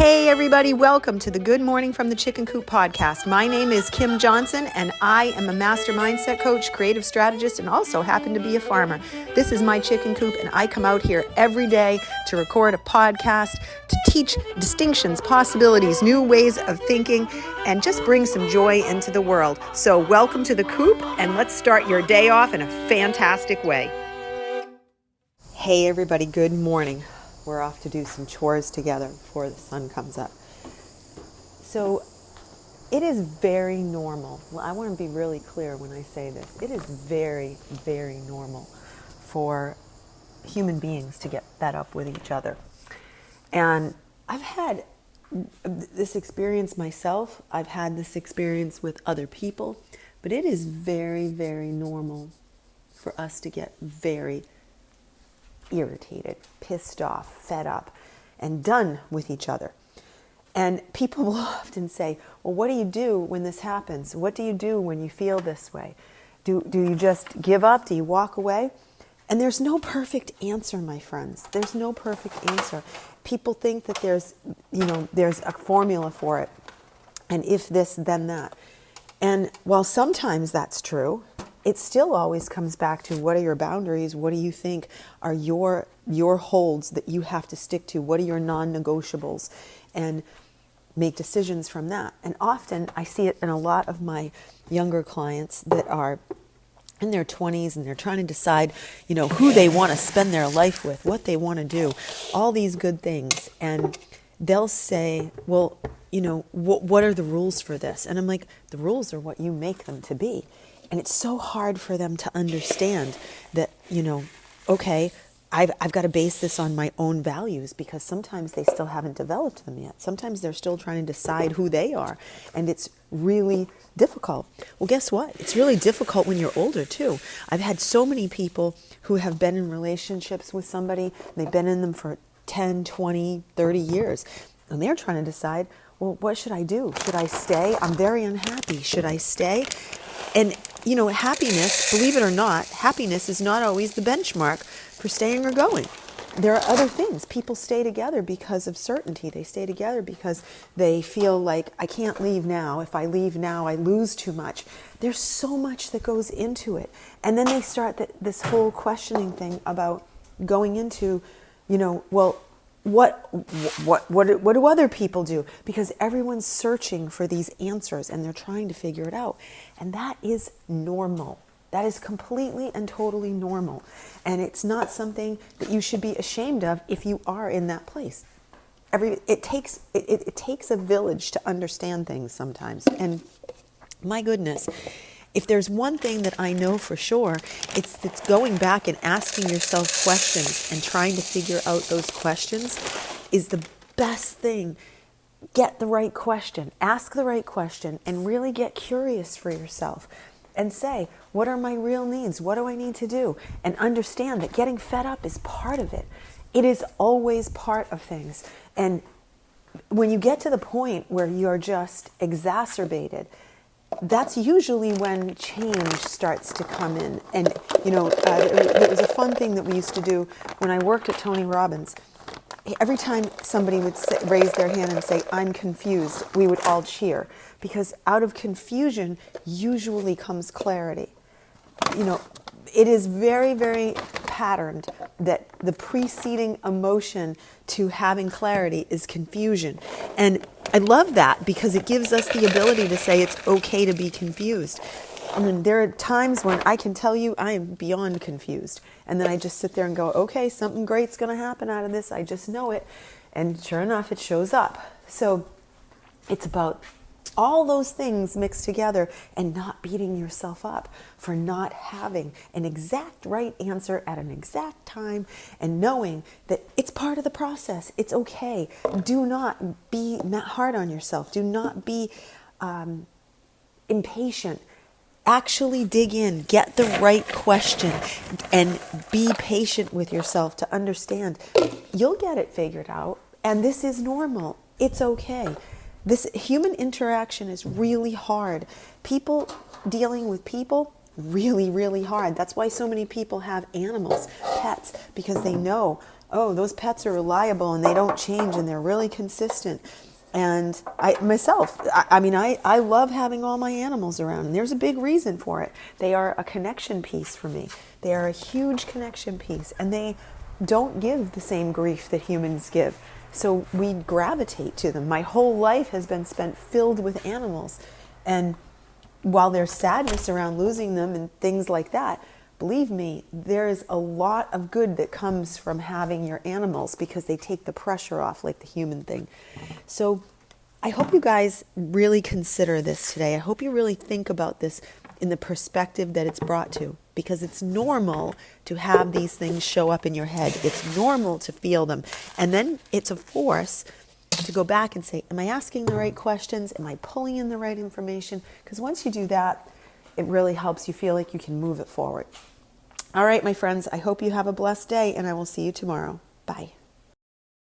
Hey everybody, welcome to the Good Morning from the Chicken Coop podcast. My name is Kim Johnson and I am a master mindset coach, creative strategist, and also happen to be a farmer. This is my chicken coop and I come out here every day to record a podcast, to teach distinctions, possibilities, new ways of thinking, and just bring some joy into the world. So welcome to the coop and let's start your day off in a fantastic way. Hey everybody, good morning. We're off to do some chores together before the sun comes up. So it is very normal. Well, I want to be really clear when I say this. It is very, very normal for human beings to get fed up with each other. And I've had this experience myself. I've had this experience with other people. But it is very, very normal for us to get very irritated, pissed off, fed up, and done with each other. And people will often say, well, what do you do when this happens? What do you do when you feel this way? Do you just give up? Do you walk away? And there's no perfect answer, my friends. There's no perfect answer. People think that there's a formula for it. And if this, then that. And while sometimes that's true, it still always comes back to what are your boundaries? What do you think are your holds that you have to stick to? What are your non-negotiables? And make decisions from that. And often I see it in a lot of my younger clients that are in their 20s and they're trying to decide, who they want to spend their life with, what they want to do, all these good things. And they'll say, well, what are the rules for this? And I'm like, the rules are what you make them to be. And it's so hard for them to understand that, okay, I've got to base this on my own values because sometimes they still haven't developed them yet. Sometimes they're still trying to decide who they are. And it's really difficult. Well, guess what? It's really difficult when you're older too. I've had so many people who have been in relationships with somebody, and they've been in them for 10, 20, 30 years. And they're trying to decide, well, what should I do? Should I stay? I'm very unhappy. Should I stay? And, happiness, believe it or not, happiness is not always the benchmark for staying or going. There are other things. People stay together because of certainty. They stay together because they feel like, I can't leave now. If I leave now, I lose too much. There's so much that goes into it. And then they start this whole questioning thing about going into, what do other people do? Because everyone's searching for these answers and they're trying to figure it out. And that is normal. That is completely and totally normal. And it's not something that you should be ashamed of if you are in that place. It takes a village to understand things sometimes. And my goodness, if there's one thing that I know for sure, it's going back and asking yourself questions and trying to figure out those questions is the best thing. Get the right question, ask the right question, and really get curious for yourself and say, what are my real needs? What do I need to do? And understand that getting fed up is part of it. It is always part of things. And when you get to the point where you're just exacerbated, that's usually when change starts to come in. And, it was a fun thing that we used to do when I worked at Tony Robbins. Every time somebody would raise their hand and say, I'm confused, we would all cheer. Because out of confusion usually comes clarity. It is very, very patterned that the preceding emotion to having clarity is confusion. And I love that because it gives us the ability to say it's okay to be confused. I mean, there are times when I can tell you I am beyond confused. And then I just sit there and go, okay, something great's going to happen out of this. I just know it. And sure enough, it shows up. So it's about all those things mixed together and not beating yourself up for not having an exact right answer at an exact time and knowing that it's part of the process. It's okay. Do not be hard on yourself. Do not be impatient. Actually dig in, get the right question, and be patient with yourself to understand. You'll get it figured out, and this is normal. It's okay. This human interaction is really hard. People dealing with people, really, really hard. That's why so many people have animals, pets, because they know oh, those pets are reliable and they don't change and they're really consistent. And I love having all my animals around, and there's a big reason for it. They are a connection piece for me. They are a huge connection piece, and they don't give the same grief that humans give. So we gravitate to them. My whole life has been spent filled with animals. And while there's sadness around losing them and things like that, believe me, there is a lot of good that comes from having your animals because they take the pressure off like the human thing. So I hope you guys really consider this today. I hope you really think about this in the perspective that it's brought to, because it's normal to have these things show up in your head. It's normal to feel them. And then it's a force to go back and say, am I asking the right questions? Am I pulling in the right information? Because once you do that, it really helps you feel like you can move it forward. All right, my friends, I hope you have a blessed day, and I will see you tomorrow. Bye.